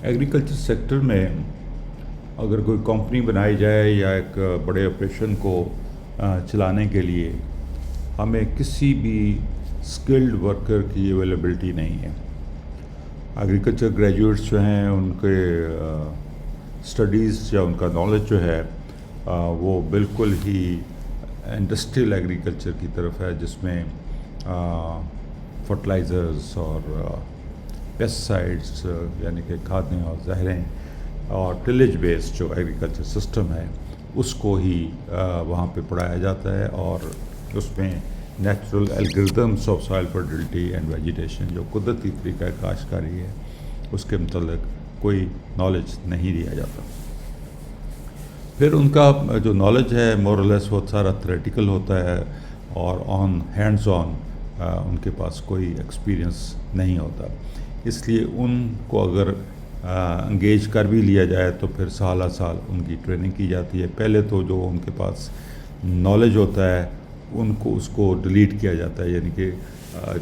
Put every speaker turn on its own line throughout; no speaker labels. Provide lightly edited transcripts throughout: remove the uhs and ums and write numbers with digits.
Agriculture sector میں اگر کوئی کمپنی بنائی جائے یا ایک بڑے آپریشن کو چلانے کے لیے ہمیں کسی بھی اسکلڈ ورکر کی اویلیبلٹی نہیں ہے. ایگریکلچر گریجویٹس جو ہیں ان کے اسٹڈیز یا ان کا نالج جو ہے وہ بالکل ہی انڈسٹریل ایگریکلچر کی طرف ہے، جس میں فرٹیلائزرز اور پیسٹیسائڈس یعنی کہ کھادیں اور زہریں اور ٹلیج بیسڈ جو ایگریکلچر سسٹم ہے اس کو ہی وہاں پہ پڑھایا جاتا ہے، اور اس میں natural algorithms of soil fertility and vegetation جو قدرتی طریقہ کاشتکاری ہے اس کے متعلق کوئی نالج نہیں دیا جاتا. پھر ان کا جو نالج ہے مور اور لیس بہت سارا تھیوریٹیکل ہوتا ہے اور آن ہینڈز آن ان کے پاس کوئی ایکسپیرئنس نہیں ہوتا. اس لیے ان کو اگر انگیج کر بھی لیا جائے تو پھر سالہ سال ان کی ٹریننگ کی جاتی ہے. پہلے تو جو ان کے پاس نالج ہوتا ہے ان کو اس کو ڈیلیٹ کیا جاتا ہے، یعنی کہ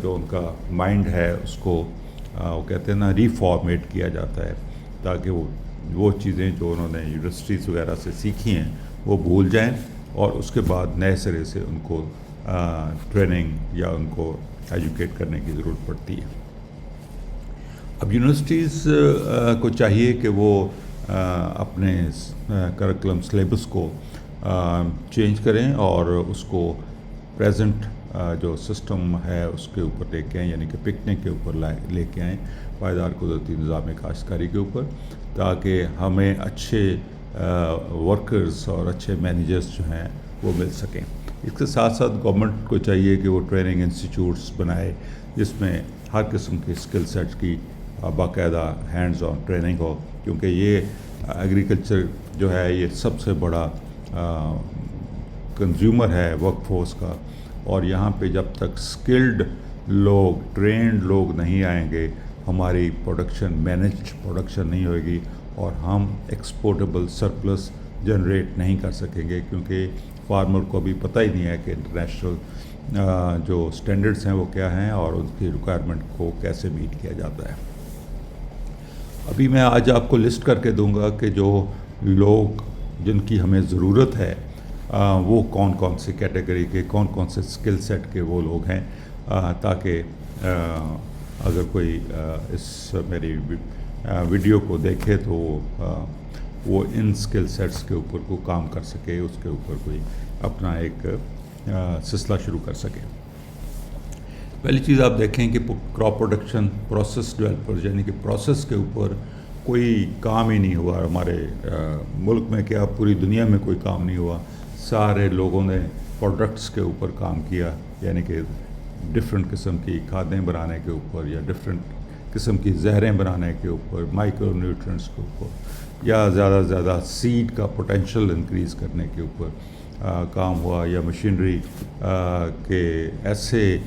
جو ان کا مائنڈ ہے اس کو وہ کہتے ہیں نا ری فارمیٹ کیا جاتا ہے، تاکہ وہ چیزیں جو انہوں نے یونیورسٹیز وغیرہ سے سیکھی ہیں وہ بھول جائیں، اور اس کے بعد نئے سرے سے ان کو ٹریننگ یا ان کو ایجوکیٹ کرنے کی ضرورت پڑتی ہے. اب یونیورسٹیز کو چاہیے کہ وہ اپنے کریکولم سلیبس کو چینج کریں اور اس کو پریزنٹ جو سسٹم ہے اس کے اوپر لے کے آئیں، یعنی کہ پکنک کے اوپر لے کے آئیں، پائیدار قدرتی نظام کاشتکاری کے اوپر، تاکہ ہمیں اچھے ورکرز اور اچھے مینیجرز جو ہیں وہ مل سکیں. اس کے ساتھ ساتھ گورنمنٹ کو چاہیے کہ وہ ٹریننگ انسٹیٹیوٹس بنائے جس میں ہر قسم کے اسکل سیٹ کی باقاعدہ ہینڈز آن ٹریننگ ہو، کیونکہ یہ ایگریکلچر جو ہے یہ سب سے بڑا کنزیومر ہے ورک فورس کا، اور یہاں پہ جب تک اسکلڈ لوگ ٹرینڈ لوگ نہیں آئیں گے ہماری پروڈکشن مینجڈ پروڈکشن نہیں ہوئے گی اور ہم ایکسپورٹیبل سرپلس جنریٹ نہیں کر سکیں گے، کیونکہ فارمر کو ابھی پتہ ہی نہیں ہے کہ انٹرنیشنل جو سٹینڈرڈز ہیں وہ کیا ہیں اور ان کی ریکوائرمنٹ کو کیسے میٹ کیا جاتا ہے. ابھی میں آج آپ کو لسٹ کر کے دوں گا کہ جو لوگ جن کی ہمیں ضرورت ہے وہ کون کون سی کیٹیگری کے کون کون سے اسکل سیٹ کے وہ لوگ ہیں، تاکہ اگر کوئی اس میری ویڈیو کو دیکھے تو وہ ان اسکل سیٹس کے اوپر کو کام کر سکے، اس کے اوپر کوئی اپنا ایک سلسلہ شروع کر سکے. پہلی چیز آپ دیکھیں کہ کراپ پروڈکشن پروسیس ڈیولپر، یعنی کہ پروسیس کے اوپر کوئی کام ہی نہیں ہوا ہمارے ملک میں، کیا پوری دنیا میں کوئی کام نہیں ہوا. سارے لوگوں نے پروڈکٹس کے اوپر کام کیا، یعنی کہ ڈفرینٹ قسم کی کھادیں بنانے کے اوپر یا ڈفرینٹ قسم کی زہریں بنانے کے اوپر، مائکرو نیوٹرینٹس کے اوپر، یا زیادہ سے زیادہ سیڈ کا پوٹینشیل انکریز کرنے کے اوپر کام ہوا، یا مشینری کے ایسے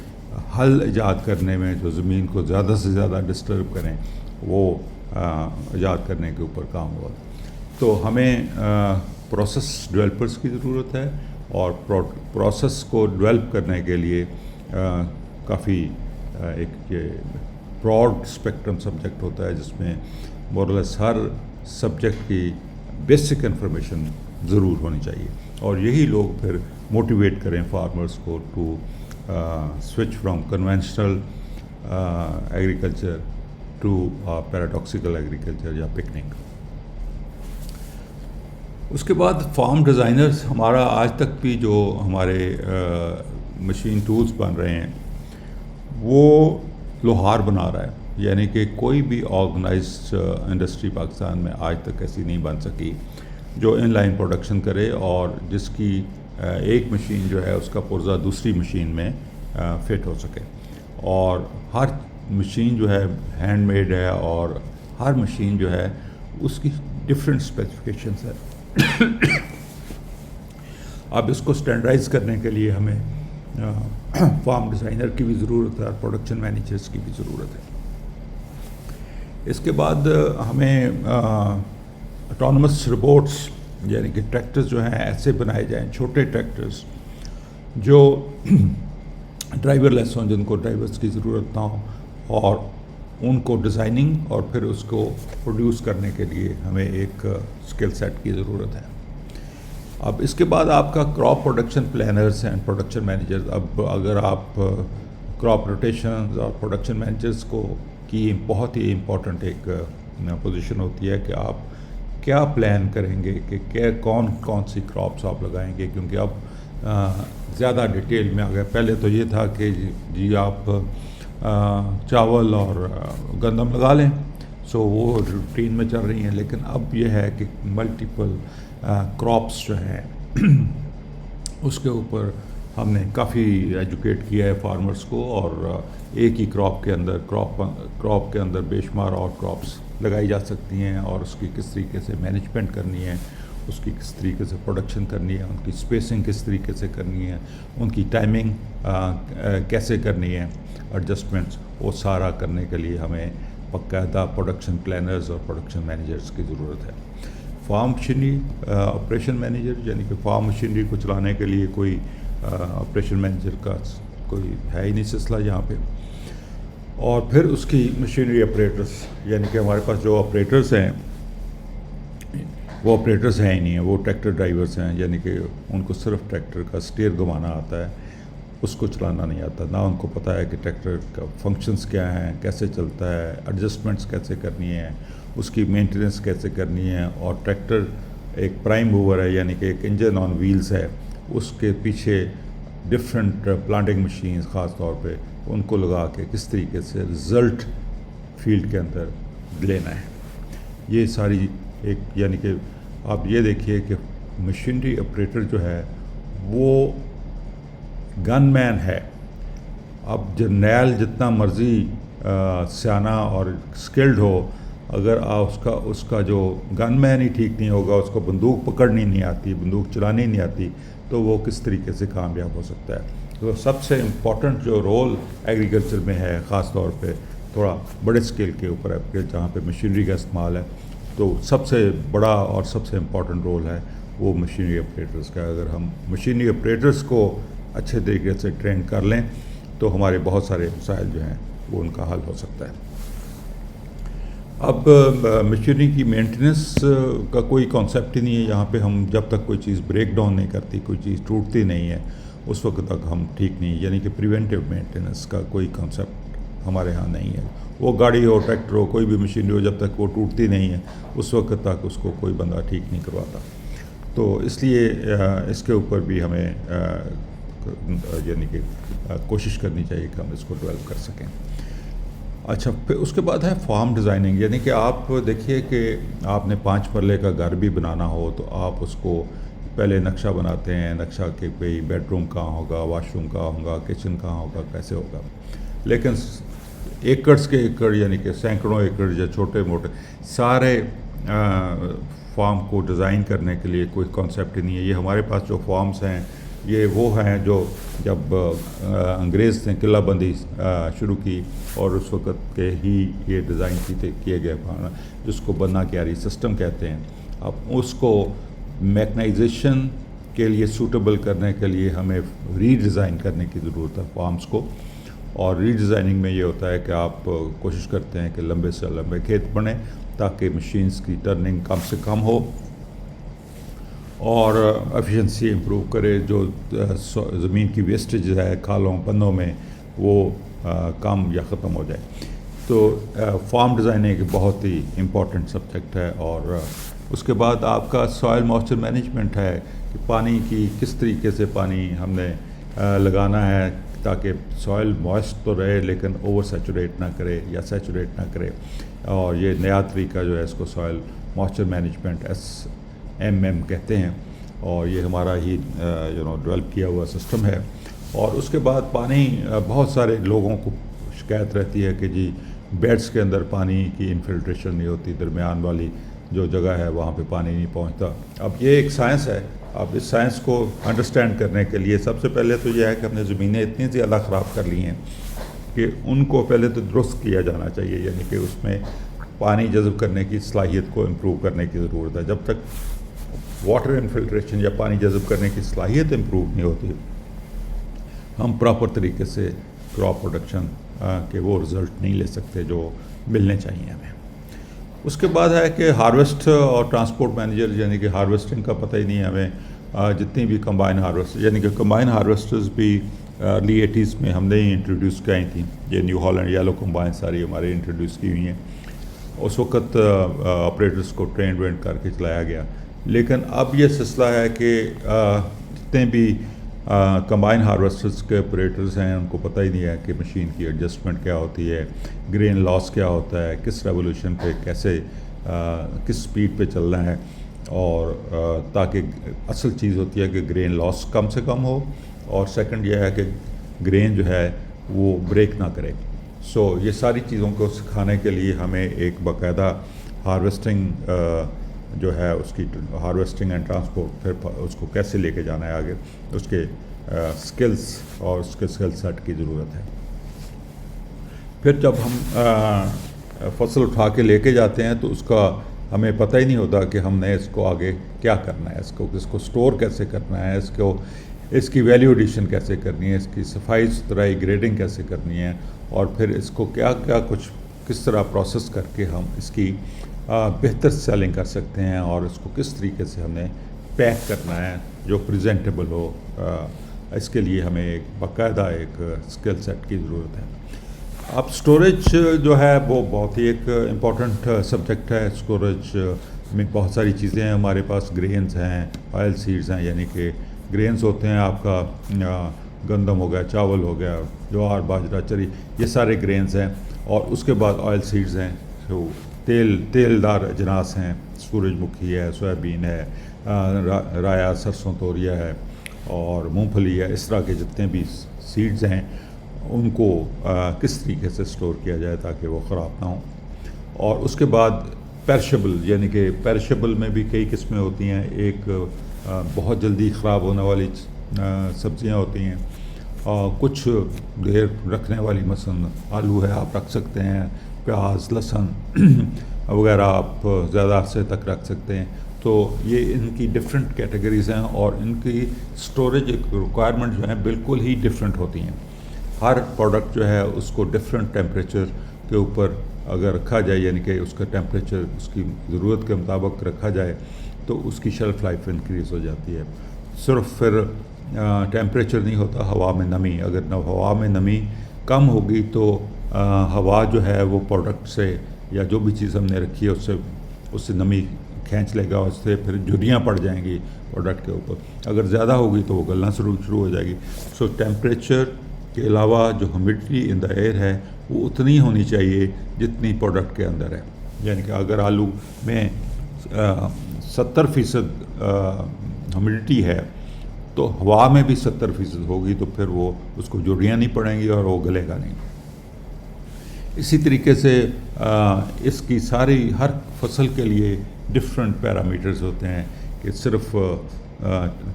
حل ایجاد کرنے میں جو زمین کو زیادہ سے زیادہ ڈسٹرب کریں وہ ایجاد کرنے کے اوپر کام ہوا. تو ہمیں پروسیس ڈیولپرز کی ضرورت ہے، اور پروسیس کو ڈیولپ کرنے کے لیے کافی ایک براڈ اسپیکٹرم سبجیکٹ ہوتا ہے جس میں مور اور لیس ہر سبجیکٹ کی بیسک انفارمیشن ضرور ہونی چاہیے، اور یہی لوگ پھر موٹیویٹ کریں فارمرز کو to switch from conventional agriculture to paradoxical agriculture یا پکنک. اس کے بعد فارم ڈیزائنرز، ہمارا آج تک بھی جو ہمارے مشین ٹولز بن رہے ہیں وہ لوہار بنا رہا ہے، یعنی کہ کوئی بھی آرگنائزڈ انڈسٹری پاکستان میں آج تک ایسی نہیں بن سکی جو ان لائن پروڈکشن کرے اور جس کی ایک مشین جو ہے اس کا پرزہ دوسری مشین میں فٹ ہو سکے. اور ہر مشین جو ہے ہینڈ میڈ ہے، اور ہر مشین جو ہے اس کی ڈفرینٹ اسپیسیفکیشنس ہے. اب اس کو اسٹینڈرڈائز کرنے کے لیے ہمیں فارم ڈیزائنر کی بھی ضرورت ہے اور پروڈکشن مینیجرز کی بھی ضرورت ہے. اس کے بعد ہمیں آٹونومس روبوٹس، یعنی کہ ٹریکٹرز جو ہیں ایسے بنائے جائیں، چھوٹے ٹریکٹرز جو ڈرائیور لیس ہوں، جن کو ڈرائیورز کی ضرورت نہ ہو، اور ان کو ڈیزائننگ اور پھر اس کو پروڈیوس کرنے کے لیے ہمیں ایک اسکل سیٹ کی ضرورت ہے. اب اس کے بعد آپ کا crop production planners and production managers. اب اگر آپ کراپ روٹیشنز اور پروڈکشن مینیجرز کو کی بہت ہی امپورٹنٹ ایک پوزیشن ہوتی ہے کہ آپ کیا پلان کریں گے کہ کون سی کراپس آپ لگائیں گے, کیونکہ اب زیادہ ڈیٹیل میں آ گئے. پہلے تو یہ تھا کہ جی آپ چاول اور گندم لگا لیں, سو وہ روٹین میں چل رہی ہیں. لیکن اب یہ ہے کہ ملٹیپل کراپس جو ہیں اس کے اوپر ہم نے کافی ایجوکیٹ کیا ہے فارمرز کو, اور ایک ہی کراپ کے اندر بے شمار اور کراپس لگائی جا سکتی ہیں, اور اس کی کس طریقے سے مینجمنٹ کرنی ہے, اس کی کس طریقے سے پروڈکشن کرنی ہے, ان کی اسپیسنگ کس طریقے سے کرنی ہے, ان کی ٹائمنگ کیسے کرنی ہے, ایڈجسٹمنٹس, وہ سارا کرنے کے لیے ہمیں باقاعدہ پروڈکشن پلانرز اور پروڈکشن مینیجرز کی ضرورت ہے. فارم مشینری آپریشن مینیجر, یعنی کہ فارم مشینری کو چلانے کے لیے کوئی آپریشن مینیجر کا کوئی ہے ہی نہیں سلسلہ یہاں پہ. اور پھر اس کی مشینری آپریٹرز, یعنی کہ ہمارے پاس جو آپریٹرز ہیں وہ آپریٹرز ہیں ہی نہیں ہیں, وہ ٹریکٹر ڈرائیورز ہیں, یعنی کہ ان کو صرف ٹریکٹر کا اسٹیئر گھمانا آتا ہے, اس کو چلانا نہیں آتا. نہ ان کو پتہ ہے کہ ٹریکٹر کا فنکشنز کیا ہیں, کیسے چلتا ہے, ایڈجسٹمنٹس کیسے کرنی ہیں, اس کی مینٹیننس کیسے کرنی ہے. اور ٹریکٹر ایک پرائم موور ہے, یعنی کہ ایک انجن آن ویلز ہے, اس کے پیچھے ڈفرینٹ پلانٹنگ مشینز خاص طور پہ ان کو لگا کے کس طریقے سے رزلٹ فیلڈ کے اندر لینا ہے. یہ ساری ایک, یعنی کہ آپ یہ دیکھیے کہ مشینری آپریٹر جو ہے وہ گن مین ہے. اب جرنیل جتنا مرضی سیانہ اور اسکلڈ ہو, اگر اس کا جو گن مین ہی ٹھیک نہیں ہوگا, اس کو بندوق پکڑنی نہیں آتی, بندوق چلانی نہیں آتی, تو وہ کس طریقے سے کامیاب ہو سکتا ہے. تو سب سے امپورٹنٹ جو رول ایگریکلچر میں ہے, خاص طور پہ تھوڑا بڑے اسکیل کے اوپر ہے کہ جہاں پہ مشینری کا استعمال ہے, تو سب سے بڑا اور سب سے امپورٹنٹ رول ہے وہ مشینری آپریٹرز کا. اگر ہم مشینری آپریٹرز کو اچھے طریقے سے ٹرین کر لیں تو ہمارے بہت سارے مسائل جو ہیں وہ ان کا حل ہو سکتا ہے. اب مشینری کی مینٹیننس کا کوئی کانسیپٹ ہی نہیں ہے یہاں پہ. ہم جب تک کوئی چیز بریک ڈاؤن نہیں کرتی, کوئی چیز ٹوٹتی نہیں ہے, اس وقت تک ہم ٹھیک نہیں. یعنی کہ پریونٹیو مینٹیننس کا کوئی کانسیپٹ ہمارے ہاں نہیں ہے. وہ گاڑی ہو, ٹریکٹر ہو, کوئی بھی مشینری ہو, جب تک وہ ٹوٹتی نہیں ہے اس وقت تک اس کو کوئی بندہ ٹھیک نہیں کرواتا. تو اس لیے اس کے اوپر بھی ہمیں یعنی کہ کوشش کرنی چاہیے کہ ہم اس کو ڈیولپ کر سکیں. اچھا, پھر اس کے بعد ہے فارم ڈیزائننگ. یعنی کہ آپ دیکھیے کہ آپ نے 5 مرلے کا گھر بھی بنانا ہو تو آپ اس کو پہلے نقشہ بناتے ہیں, نقشہ کہ بھئی بیڈ روم کہاں ہوگا, واش روم کہاں ہوگا, کچن کہاں ہوگا, کیسے ہوگا. لیکن ایکڑز کے ایکڑ, یعنی کہ سینکڑوں ایکڑ یا چھوٹے موٹے سارے فارم کو ڈیزائن کرنے کے لیے کوئی کانسیپٹ ہی نہیں ہے. یہ ہمارے پاس جو فارمز ہیں یہ وہ ہیں جو جب انگریز نے قلعہ بندی شروع کی اور اس وقت کے ہی یہ ڈیزائن کیے گئے, جس کو بنا کیاری سسٹم کہتے ہیں. اب اس کو میکنائزیشن کے لیے سوٹیبل کرنے کے لیے ہمیں ری ڈیزائن کرنے کی ضرورت ہے فارمز کو. اور ری ڈیزائننگ میں یہ ہوتا ہے کہ آپ کوشش کرتے ہیں کہ لمبے سے لمبے کھیت بنیں تاکہ مشینز کی ٹرننگ کم سے کم ہو اور ایفیشنسی امپروو کرے. جو زمین کی ویسٹیج ہے کھالوں پنوں میں وہ کم یا ختم ہو جائے. تو فارم ڈیزائننگ ایک بہت ہی امپورٹنٹ سبجیکٹ ہے. اور اس کے بعد آپ کا سوائل موئسچر مینجمنٹ ہے کہ پانی کی کس طریقے سے پانی ہم نے لگانا ہے تاکہ سوائل موئسٹ تو رہے لیکن اوور سیچوریٹ نہ کرے یا سیچوریٹ نہ کرے. اور یہ نیا طریقہ جو ہے اس کو سوائل موئسچر مینجمنٹ SMM کہتے ہیں, اور یہ ہمارا ہی ڈیولپ کیا ہوا سسٹم ہے. اور اس کے بعد پانی, بہت سارے لوگوں کو شکایت رہتی ہے کہ جی بیڈس کے اندر پانی کی انفلٹریشن نہیں ہوتی, درمیان والی جو جگہ ہے وہاں پہ پانی نہیں پہنچتا. اب یہ ایک سائنس ہے. اب اس سائنس کو انڈرسٹینڈ کرنے کے لیے سب سے پہلے تو یہ ہے کہ ہم نے زمینیں اتنی زیادہ خراب کر لی ہیں کہ ان کو پہلے تو درست کیا جانا چاہیے. یعنی کہ اس میں پانی جذب کرنے کی صلاحیت کو امپروو کرنے کی ضرورت ہے. جب تک واٹر انفلٹریشن یا پانی جذب کرنے کی صلاحیت امپروو نہیں ہوتی, ہم پراپر طریقے سے کراپ پروڈکشن کہ وہ رزلٹ نہیں لے سکتے جو ملنے چاہیے ہمیں. اس کے بعد ہے کہ ہارویسٹ اور ٹرانسپورٹ مینیجر، یعنی کہ ہارویسٹنگ کا پتہ ہی نہیں ہے ہمیں. جتنی بھی کمبائن ہارویسٹ، یعنی کہ کمبائن ہارویسٹرز بھی ارلی 80s میں ہم نے ہی انٹروڈیوس کرائی تھیں. یہ نیو ہالینڈ یلو کمبائن ساری ہمارے انٹروڈیوس کی ہوئی ہیں. اس وقت آپریٹرس کو ٹرینڈ وینڈ کر کے چلایا گیا. لیکن اب یہ سلسلہ ہے کہ جتنے بھی کمبائن ہارویسٹرز کے آپریٹرز ہیں ان کو پتہ ہی نہیں ہے کہ مشین کی ایڈجسٹمنٹ کیا ہوتی ہے، گرین لاس کیا ہوتا ہے، کس ریولیوشن پہ کیسے کس سپیڈ پہ چلنا ہے، اور تاکہ اصل چیز ہوتی ہے کہ گرین لاس کم سے کم ہو، اور سیکنڈ یہ ہے کہ گرین جو ہے وہ بریک نہ کرے. یہ ساری چیزوں کو سکھانے کے لیے ہمیں ایک باقاعدہ ہارویسٹنگ جو ہے اس کی ہارویسٹنگ اینڈ ٹرانسپورٹ، پھر اس کو کیسے لے کے جانا ہے آگے، اس کے سکلز اور اس کے سکل سیٹ کی ضرورت ہے. پھر جب ہم فصل اٹھا کے لے کے جاتے ہیں تو اس کا ہمیں پتہ ہی نہیں ہوتا کہ ہم نے اس کو آگے کیا کرنا ہے، اس کو سٹور کیسے کرنا ہے، اس کی ویلیو ایڈیشن کیسے کرنی ہے، اس کی صفائی ستھرائی گریڈنگ کیسے کرنی ہے، اور پھر اس کو کس طرح پروسیس کر کے ہم اس کی بہتر سیلنگ کر سکتے ہیں، اور اس کو کس طریقے سے ہم نے پیک کرنا ہے جو پریزنٹیبل ہو. اس کے لیے ہمیں ایک باقاعدہ ایک اسکل سیٹ کی ضرورت ہے. اب سٹوریج جو ہے وہ بہت ہی ایک امپورٹنٹ سبجیکٹ ہے. سٹوریج میں بہت ساری چیزیں ہیں ہمارے پاس. گرینز ہیں، آئل سیڈز ہیں، یعنی کہ گرینز ہوتے ہیں آپ کا گندم ہو گیا، چاول ہو گیا، جوار، باجرہ، چری، یہ سارے گرینز ہیں. اور اس کے بعد آئل سیڈز ہیں جو تیل دار اجناس ہیں، سورج مکھی ہے، سویابین ہے، رایا، سرسوں توریا ہے، اور مونگ پھلی ہے. اس طرح کے جتنے بھی سیڈز ہیں ان کو کس طریقے سے سٹور کیا جائے تاکہ وہ خراب نہ ہوں. اور اس کے بعد پیرشیبل، یعنی کہ پیرشیبل میں بھی کئی قسمیں ہوتی ہیں. ایک بہت جلدی خراب ہونے والی سبزیاں ہوتی ہیں، کچھ دیر رکھنے والی، مثلا آلو ہے آپ رکھ سکتے ہیں، پیاز، لہسن وغیرہ آپ زیادہ عرصے تک رکھ سکتے ہیں. تو یہ ان کی ڈفرینٹ کیٹیگریز ہیں، اور ان کی سٹوریج ریکوائرمنٹ جو ہیں بالکل ہی ڈفرینٹ ہوتی ہیں. ہر پروڈکٹ جو ہے اس کو ڈفرینٹ ٹیمپریچر کے اوپر اگر رکھا جائے، یعنی کہ اس کا ٹیمپریچر اس کی ضرورت کے مطابق رکھا جائے تو اس کی شیلف لائف انکریز ہو جاتی ہے. صرف پھر ٹیمپریچر نہیں ہوتا، ہوا میں نمی، اگر ہوا میں نمی کم ہوگی تو ہوا جو ہے وہ پروڈکٹ سے، یا جو بھی چیز ہم نے رکھی ہے اس سے نمی کھینچ لے گا، اس سے پھر جھریاں پڑ جائیں گی پروڈکٹ کے اوپر. اگر زیادہ ہوگی تو وہ گلنا شروع ہو جائے گی. ٹیمپریچر کے علاوہ جو ہیومیڈیٹی ان دا ایئر ہے وہ اتنی ہونی چاہیے جتنی پروڈکٹ کے اندر ہے. یعنی کہ اگر آلو میں 70% ہیومیڈیٹی ہے تو ہوا میں بھی 70% ہوگی، تو پھر وہ اس کو جھریاں نہیں پڑیں گی اور وہ گلے گا نہیں. اسی طریقے سے اس کی ساری ہر فصل کے لیے ڈفرینٹ پیرامیٹرز ہوتے ہیں کہ صرف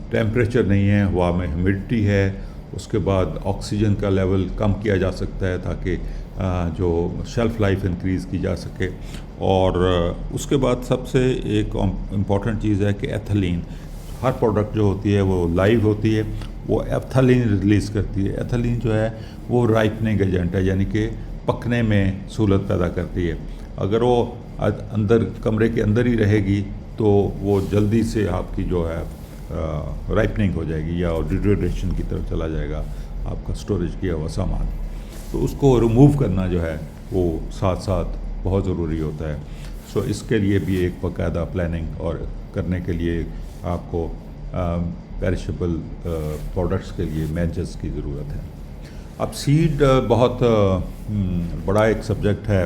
ٹیمپریچر نہیں ہے، ہوا میں ہیومیڈیٹی ہے. اس کے بعد آکسیجن کا لیول کم کیا جا سکتا ہے تاکہ جو شیلف لائف انکریز کی جا سکے. اور اس کے بعد سب سے ایک امپورٹنٹ چیز ہے کہ ایتھلین. ہر پروڈکٹ جو ہوتی ہے وہ لائیو ہوتی ہے، وہ ایتھلین ریلیز کرتی ہے. ایتھلین جو ہے وہ رائپننگ ایجنٹ ہے، یعنی کہ پکنے میں سہولت پیدا کرتی ہے. اگر وہ اندر کمرے کے اندر ہی رہے گی تو وہ جلدی سے آپ کی جو ہے رائپننگ ہو جائے گی، یا ڈیٹیریشن کی طرف چلا جائے گا آپ کا سٹوریج کیا ہوا سامان. تو اس کو ریموو کرنا جو ہے وہ ساتھ ساتھ بہت ضروری ہوتا ہے. اس کے لیے بھی ایک باقاعدہ پلاننگ اور کرنے کے لیے آپ کو پیرشیبل پروڈکٹس کے لیے مینیجرز کی ضرورت ہے. اب سیڈ بہت بڑا ایک سبجیکٹ ہے.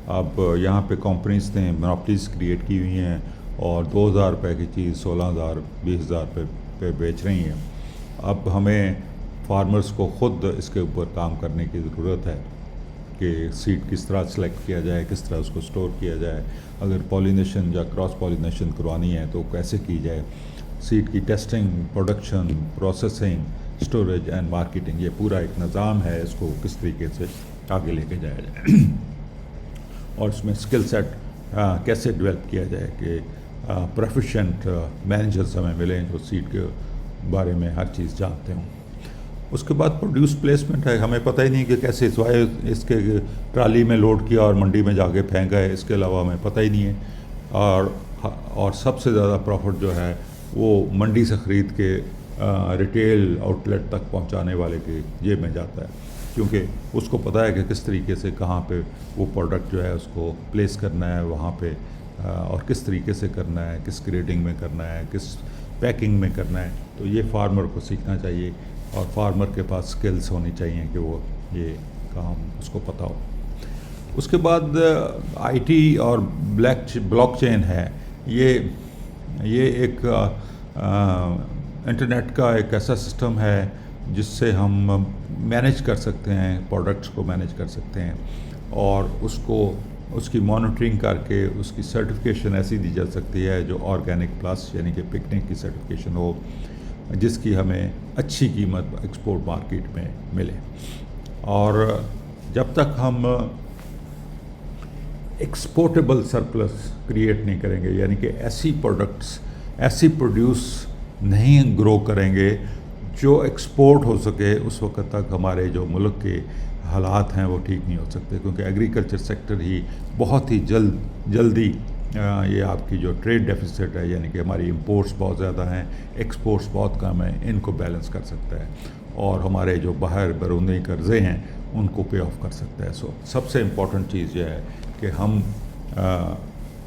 اب یہاں پہ کمپنیز نے مونوپلیز کریٹ کی ہوئی ہیں اور 2,000 روپے کی چیز 16,000 20,000 پہ بیچ رہی ہیں. اب ہمیں فارمرز کو خود اس کے اوپر کام کرنے کی ضرورت ہے کہ سیڈ کس طرح سلیکٹ کیا جائے، کس طرح اس کو سٹور کیا جائے. اگر پولینیشن یا کراس پولینیشن کروانی ہے تو کیسے کی جائے. سیڈ کی testing, production, processing, storage and marketing, یہ پورا ایک نظام ہے. اس کو کس طریقے سے آگے لے کے جایا جائے اور اس میں اسکل سیٹ کیسے ڈیولپ کیا جائے کہ پروفیشنٹ مینیجرز ہمیں ملیں جو سیڈ کے بارے میں ہر چیز جانتے ہوں. اس کے بعد پروڈیوس پلیسمنٹ ہے. ہمیں پتہ ہی نہیں کہ کیسے سوائے اس کے ٹرالی میں لوڈ کیا اور منڈی میں جا کے پھینکا ہے, اس کے علاوہ ہمیں پتہ ہی نہیں ہے. اور سب سے زیادہ پروفٹ جو ہے وہ منڈی سے خرید کے ریٹیل آؤٹ لیٹ تک پہنچانے والے کے جیب میں جاتا ہے, کیونکہ اس کو پتہ ہے کہ کس طریقے سے کہاں پہ وہ پروڈکٹ جو ہے اس کو پلیس کرنا ہے وہاں پہ, اور کس طریقے سے کرنا ہے, کس گریڈنگ میں کرنا ہے, کس پیکنگ میں کرنا ہے. تو یہ فارمر کو سیکھنا چاہیے, اور فارمر کے پاس سکلز ہونی چاہیے کہ وہ یہ کام اس کو پتہ ہو. اس کے بعد آئی ٹی اور بلاک چین ہے. یہ ایک انٹرنیٹ کا ایک ایسا سسٹم ہے جس سے ہم مینیج کر سکتے ہیں, پروڈکٹس کو مینیج کر سکتے ہیں, اور اس کی مانیٹرنگ کر کے اس کی سرٹیفکیشن ایسی دی جا سکتی ہے جو آرگینک پلس یعنی کہ پکنک کی سرٹیفکیشن ہو, جس کی ہمیں اچھی قیمت ایکسپورٹ مارکیٹ میں ملے. اور جب تک ہم ایکسپورٹیبل سرپلس کریٹ نہیں کریں گے, یعنی کہ ایسی پروڈکٹس ایسی پروڈیوس نہیں گرو کریں گے جو ایکسپورٹ ہو سکے, اس وقت تک ہمارے جو ملک کے حالات ہیں وہ ٹھیک نہیں ہو سکتے. کیونکہ ایگریکلچر سیکٹر ہی بہت ہی جلدی یہ آپ کی جو ٹریڈ ڈیفیسٹ ہے, یعنی کہ ہماری امپورٹس بہت زیادہ ہیں, ایکسپورٹس بہت کم ہیں, ان کو بیلنس کر سکتا ہے, اور ہمارے جو باہر بیرونی قرضے ہیں ان کو پے آف کر سکتا ہے. سب سے امپورٹنٹ چیز یہ ہے کہ ہم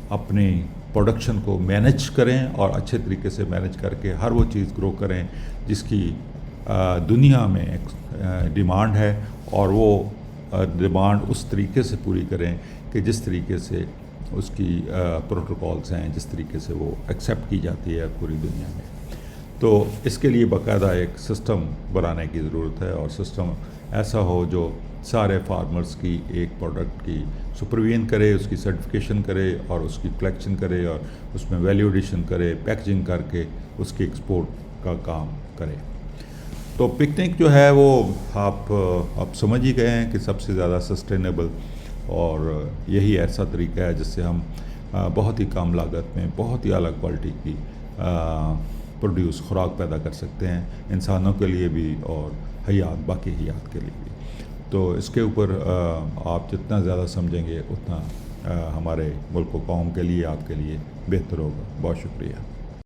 اپنی پروڈکشن کو مینیج کریں, اور اچھے طریقے سے مینیج کر کے ہر وہ چیز گرو کریں جس کی دنیا میں ڈیمانڈ ہے, اور وہ ڈیمانڈ اس طریقے سے پوری کریں کہ جس طریقے سے اس کی پروٹوکولز ہیں, جس طریقے سے وہ ایکسیپٹ کی جاتی ہے پوری دنیا میں. تو اس کے لیے باقاعدہ ایک سسٹم بنانے کی ضرورت ہے, اور سسٹم ایسا ہو جو سارے فارمرز کی ایک پروڈکٹ کی سپرویژن کرے, اس کی سرٹیفکیشن کرے, اور اس کی کلیکشن کرے, اور اس میں ویلیو ایڈیشن کرے, پیکجنگ کر کے اس کی ایکسپورٹ کا کام کرے. تو پکنک جو ہے وہ آپ سمجھ ہی گئے ہیں کہ سب سے زیادہ سسٹینیبل اور یہی ایسا طریقہ ہے جس سے ہم بہت ہی کم لاگت میں بہت ہی اعلیٰ کوالٹی کی پروڈیوس خوراک پیدا کر سکتے ہیں, انسانوں کے لیے بھی اور باقی حیات کے لیے بھی. تو اس کے اوپر آپ جتنا زیادہ سمجھیں گے اتنا ہمارے ملک و قوم کے لیے, آپ کے لیے بہتر ہوگا. بہت شکریہ.